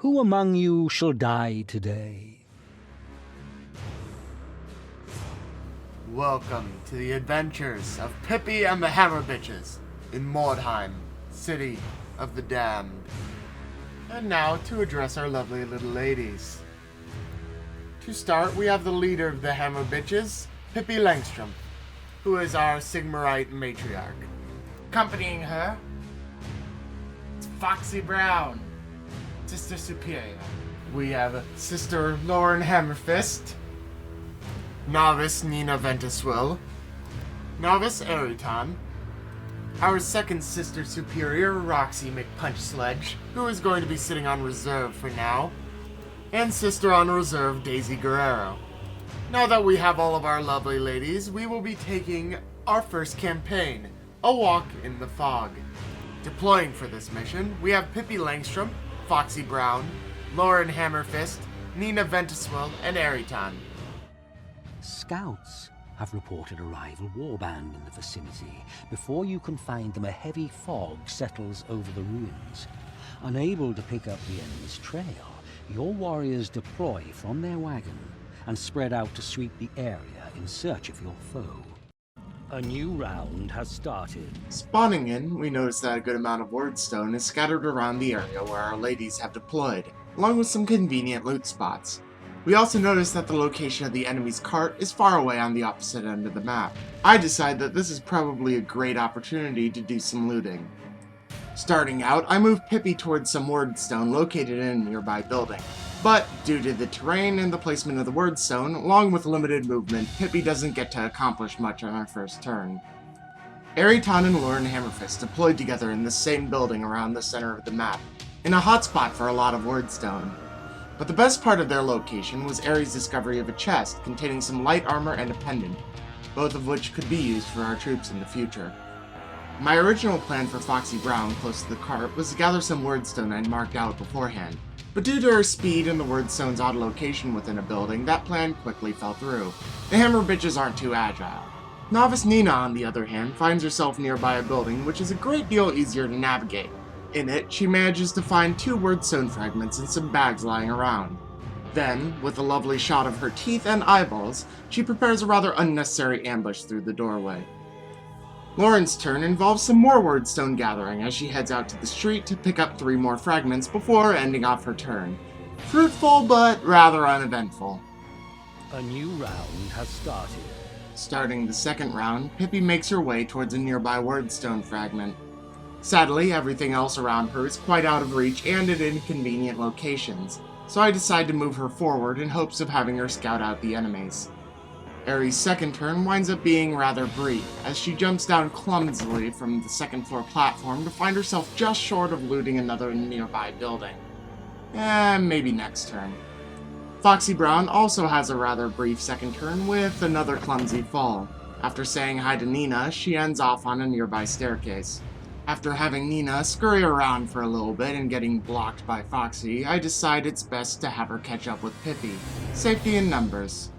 Who among you shall die today? Welcome to the adventures of Pippi and the Hammer Bitches in Mordheim, City of the Damned. And now to address our lovely little ladies. To start, we have the leader of the Hammer Bitches, Pippi Langstrom, who is our Sigmarite matriarch. Accompanying her, it's Foxy Brown, Sister Superior. We have Sister Lauren Hammerfist, Novice Nina Ventuswill, Novice Eriton, our second Sister Superior, Roxy McPunchsledge, who is going to be sitting on reserve for now, and Sister on reserve, Daisy Guerrero. Now that we have all of our lovely ladies, we will be taking our first campaign, A Walk in the Fog. Deploying for this mission, we have Pippi Langstrom, Foxy Brown, Lauren Hammerfist, Nina Ventuswill, and Eriton. Scouts have reported a rival warband in the vicinity. Before you can find them, a heavy fog settles over the ruins. Unable to pick up the enemy's trail, your warriors deploy from their wagon and spread out to sweep the area in search of your foe. A new round has started. Spawning in, we notice that a good amount of wordstone is scattered around the area where our ladies have deployed, along with some convenient loot spots. We also notice that the location of the enemy's cart is far away on the opposite end of the map. I decide that this is probably a great opportunity to do some looting. Starting out, I move Pippi towards some wordstone located in a nearby building. But, due to the terrain and the placement of the wordstone, along with limited movement, Pippi doesn't get to accomplish much on her first turn. Eriton and Lauren Hammerfist deployed together in the same building around the center of the map, in a hotspot for a lot of wordstone. But the best part of their location was Aries' discovery of a chest containing some light armor and a pendant, both of which could be used for our troops in the future. My original plan for Foxy Brown close to the cart was to gather some wordstone I'd marked out beforehand. But due to her speed and the wordstone's odd location within a building, that plan quickly fell through. The Hammer Bitches aren't too agile. Novice Nina, on the other hand, finds herself nearby a building which is a great deal easier to navigate. In it, she manages to find 2 wordstone fragments and some bags lying around. Then, with a lovely shot of her teeth and eyeballs, she prepares a rather unnecessary ambush through the doorway. Lauren's turn involves some more wordstone gathering as she heads out to the street to pick up 3 more fragments before ending off her turn. Fruitful, but rather uneventful. A new round has started. Starting the second round, Pippi makes her way towards a nearby wordstone fragment. Sadly, everything else around her is quite out of reach and at inconvenient locations, so I decide to move her forward in hopes of having her scout out the enemies. Aries' second turn winds up being rather brief, as she jumps down clumsily from the second floor platform to find herself just short of looting another nearby building. Maybe next turn. Foxy Brown also has a rather brief second turn with another clumsy fall. After saying hi to Nina, she ends off on a nearby staircase. After having Nina scurry around for a little bit and getting blocked by Foxy, I decide it's best to have her catch up with Pippi. Safety in numbers.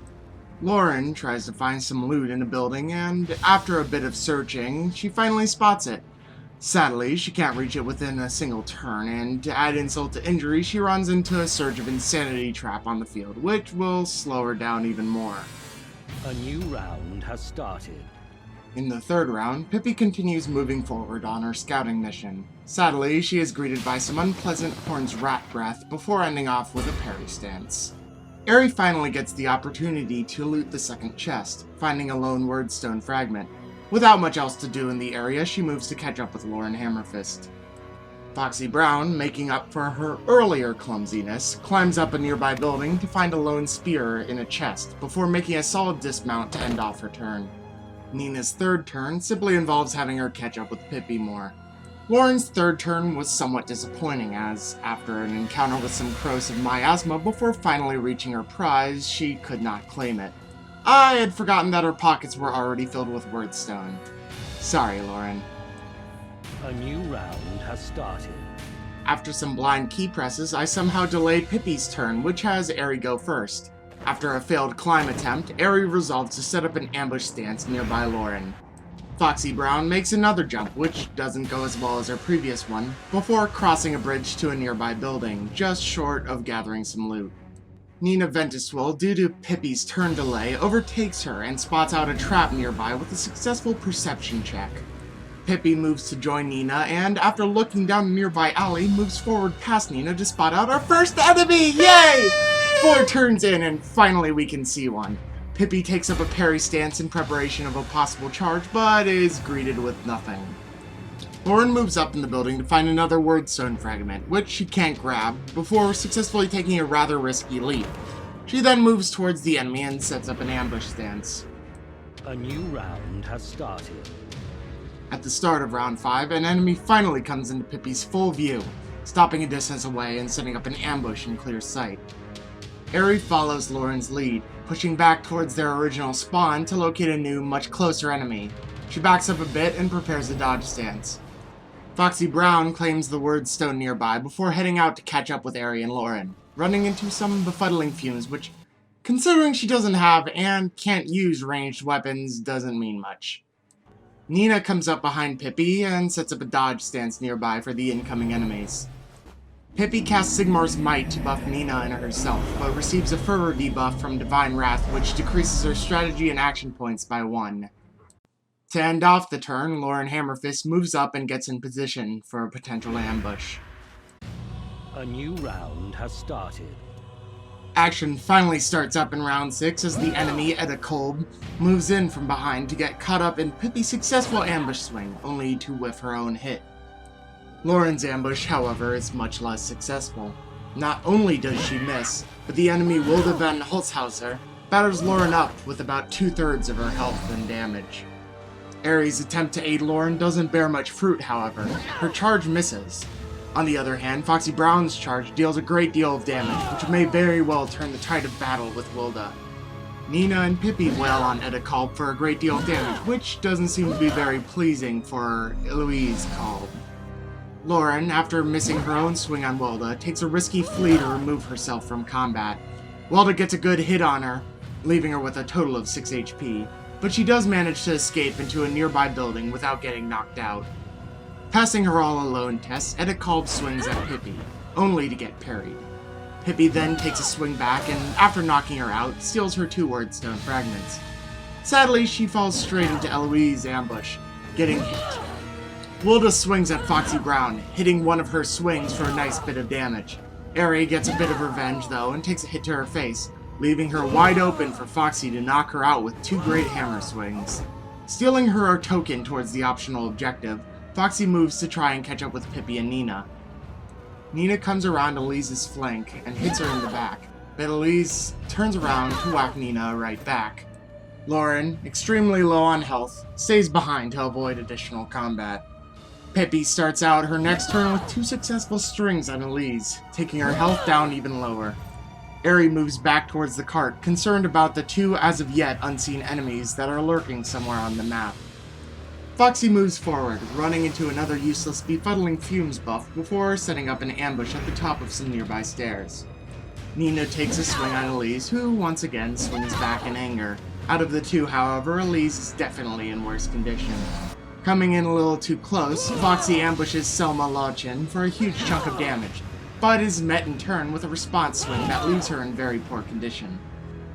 Lauren tries to find some loot in a building, and after a bit of searching, she finally spots it. Sadly, she can't reach it within a single turn, and to add insult to injury, she runs into a surge of insanity trap on the field, which will slow her down even more. A new round has started. In the third round, Pippi continues moving forward on her scouting mission. Sadly, she is greeted by some unpleasant Horn's rat breath before ending off with a parry stance. Aerie finally gets the opportunity to loot the second chest, finding a lone wordstone fragment. Without much else to do in the area, she moves to catch up with Lauren Hammerfist. Foxy Brown, making up for her earlier clumsiness, climbs up a nearby building to find a lone spear in a chest before making a solid dismount to end off her turn. Nina's third turn simply involves having her catch up with Pippi more. Lauren's third turn was somewhat disappointing as, after an encounter with some corrosive miasma before finally reaching her prize, she could not claim it. I had forgotten that her pockets were already filled with wordstone. Sorry, Lauren. A new round has started. After some blind key presses, I somehow delayed Pippi's turn, which has Aerie go first. After a failed climb attempt, Aerie resolves to set up an ambush stance nearby Lauren. Foxy Brown makes another jump, which doesn't go as well as her previous one, before crossing a bridge to a nearby building, just short of gathering some loot. Nina Ventuswell, due to Pippi's turn delay, overtakes her and spots out a trap nearby with a successful perception check. Pippi moves to join Nina, and after looking down a nearby alley, moves forward past Nina to spot out our first enemy! Yay! 4 turns in, and finally we can see one. Pippi takes up a parry stance in preparation of a possible charge, but is greeted with nothing. Lauren moves up in the building to find another wordstone fragment, which she can't grab, before successfully taking a rather risky leap. She then moves towards the enemy and sets up an ambush stance. A new round has started. At the start of round 5, an enemy finally comes into Pippi's full view, stopping a distance away and setting up an ambush in clear sight. Eri follows Lauren's lead, pushing back towards their original spawn to locate a new, much closer enemy. She backs up a bit and prepares a dodge stance. Foxy Brown claims the wordstone nearby before heading out to catch up with Eri and Lauren, running into some befuddling fumes, which, considering she doesn't have and can't use ranged weapons, doesn't mean much. Nina comes up behind Pippi and sets up a dodge stance nearby for the incoming enemies. Pippi casts Sigmar's Might to buff Nina and herself, but receives a Fervor debuff from Divine Wrath, which decreases her strategy and action points by 1. To end off the turn, Lauren Hammerfist moves up and gets in position for a potential ambush. A new round has started. Action finally starts up in round 6 as the enemy, Edda Kolb, moves in from behind to get caught up in Pippi's successful ambush swing, only to whiff her own hit. Lauren's ambush, however, is much less successful. Not only does she miss, but the enemy Wilda van Holzhauser batters Lauren up with about 2/3 of her health and damage. Eri's attempt to aid Lauren doesn't bear much fruit, however. Her charge misses. On the other hand, Foxy Brown's charge deals a great deal of damage, which may very well turn the tide of battle with Wilda. Nina and Pippi wail on Edda Kolb for a great deal of damage, which doesn't seem to be very pleasing for Eloise Kolb. Lauren, after missing her own swing on Wilda, takes a risky flee to remove herself from combat. Wilda gets a good hit on her, leaving her with a total of 6 HP, but she does manage to escape into a nearby building without getting knocked out. Passing her all-alone test, Edda Kolb swings at Pippi, only to get parried. Pippi then takes a swing back and, after knocking her out, steals her 2 wordstone fragments. Sadly, she falls straight into Eloise's ambush, getting hit. Wilda swings at Foxy Brown, hitting one of her swings for a nice bit of damage. Eri gets a bit of revenge, though, and takes a hit to her face, leaving her wide open for Foxy to knock her out with 2 great hammer swings. Stealing her token towards the optional objective, Foxy moves to try and catch up with Pippi and Nina. Nina comes around Elise's flank and hits her in the back, but Elise turns around to whack Nina right back. Lauren, extremely low on health, stays behind to avoid additional combat. Pippi starts out her next turn with 2 successful strings on Elise, taking her health down even lower. Eri moves back towards the cart, concerned about the 2 as of yet unseen enemies that are lurking somewhere on the map. Foxy moves forward, running into another useless befuddling fumes buff before setting up an ambush at the top of some nearby stairs. Nina takes a swing on Elise, who once again swings back in anger. Out of the 2, however, Elise is definitely in worse condition. Coming in a little too close, Foxy ambushes Selma Lochin for a huge chunk of damage, but is met in turn with a response swing that leaves her in very poor condition.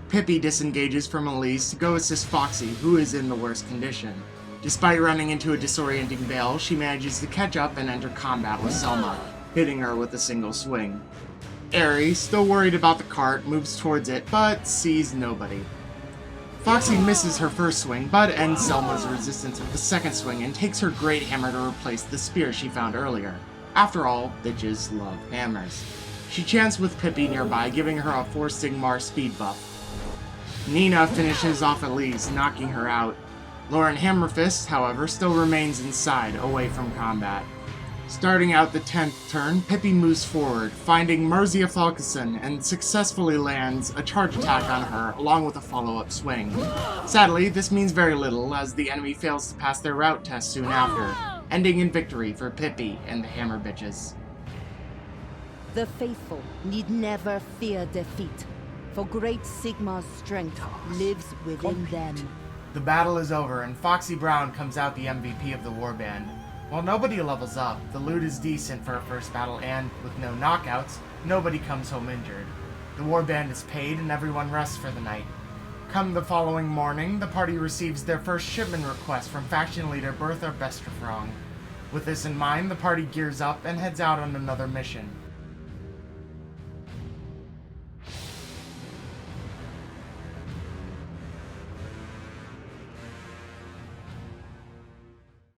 Pippi disengages from Elise to go assist Foxy, who is in the worst condition. Despite running into a disorienting veil, she manages to catch up and enter combat with Selma, hitting her with a single swing. Eri, still worried about the cart, moves towards it, but sees nobody. Foxy misses her first swing, but ends Selma's resistance with the second swing and takes her great hammer to replace the spear she found earlier. After all, bitches love hammers. She chants with Pippi nearby, giving her a 4 Sigmar speed buff. Nina finishes off Elise, knocking her out. Lauren Hammerfist, however, still remains inside, away from combat. Starting out the 10th turn, Pippi moves forward, finding Merzia Falkeson, and successfully lands a charge attack on her, along with a follow-up swing. Sadly, this means very little, as the enemy fails to pass their route test soon after, ending in victory for Pippi and the Hammer Bitches. The faithful need never fear defeat, for great Sigmar's strength lives within them. The battle is over, and Foxy Brown comes out the MVP of the warband. While nobody levels up, the loot is decent for a first battle, and, with no knockouts, nobody comes home injured. The warband is paid, and everyone rests for the night. Come the following morning, the party receives their first shipment request from faction leader Bertha Bestrafrong. With this in mind, the party gears up and heads out on another mission.